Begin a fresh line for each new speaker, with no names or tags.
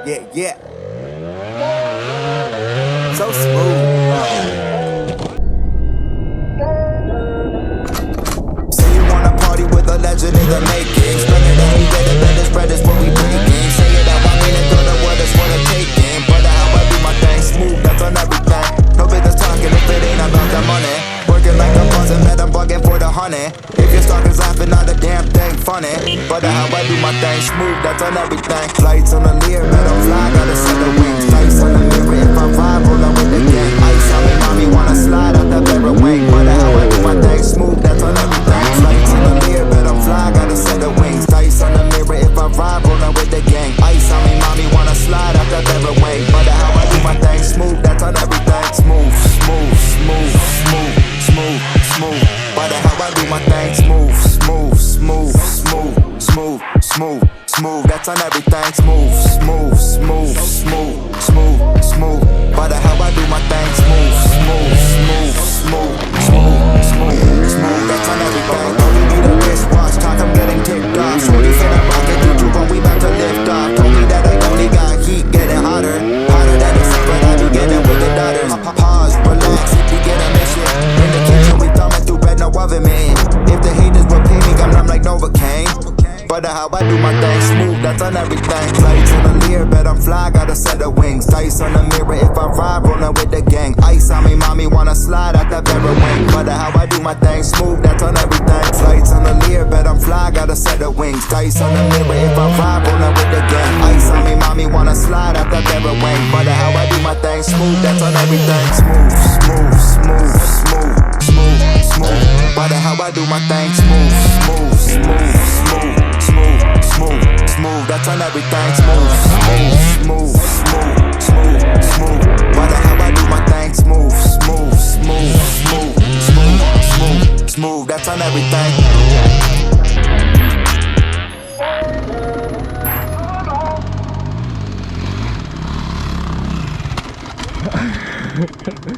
Yeah. So smooth. Say you wanna party with a legend in the making. Spend it and you get it, better spread is what we breaking. Say it out, I mean it, girl, the word is for the taking. But how I do my thing, smooth, that's on everything. No business talking if it ain't about the money. Working like I'm buzzing, man, I'm bugging for the honey. If your stalkers laughing, not a damn thing funny. But how I do my thing, smooth, that's on everything. Flights on the leer, man, I'm fly, gotta set the wings. Dice on the mirror, if I vibe, roll out with the gang. Ice on me, mommy, wanna slide out that barrel wing. But how I do my thing, smooth, that's on everything. Flights on the leer, man, I'm fly, gotta set the wings. Dice on the mirror, if I vibe, roll out with the gang. Ice on me, mommy, wanna slide out that barrel wing. But how I do my thing, smooth, that's on everything. Smooth, smooth, smooth, smooth, smooth, smooth. But how I do my thing, smooth, smooth, smooth, smooth, smooth, smooth, smooth. That's on everything, smooth, smooth, smooth, smooth, smooth, smooth. But how I do my thing, smooth, smooth, smooth, smooth, smooth, smooth, smooth. That's on everything. Only need a wristwatch, talk, I'm getting ticked off. Shorty said I'm rocking through two, but we about to lift off. Told me that I only got heat, getting hotter, hotter than the sun, but I be getting with the daughters. Pause, relax, if you get a mission. In the kitchen, we thumbing through bread, no oven mitting. If the haters were pay me, I'm numb like Novocaine. But how I do my thing, smooth, that's on everything. Flights on the leer, bet I'm fly, got a set of wings. Dice on the mirror, if I vibe, rollin' with the gang. Ice on me, mommy, wanna slide out that barrel wing. But how I do my thing, smooth, that's on everything. Flights on the leer, bet I'm fly, got a set of wings. Dice on the mirror, if I vibe, rollin' with the gang. Ice on me, mommy, wanna slide out that barrel wing. But how I do my thing, smooth, that's on everything. Smooth, smooth, smooth, smooth, smooth, smooth. But how I do my thing, smooth, smooth, smooth, smooth. Smooth, smooth, smooth, that's on everything. Smooth, smooth, smooth, smooth, smooth, smooth. Why the hell I do my thing? Smooth, smooth, smooth, smooth, smooth, smooth, smooth, that's on everything.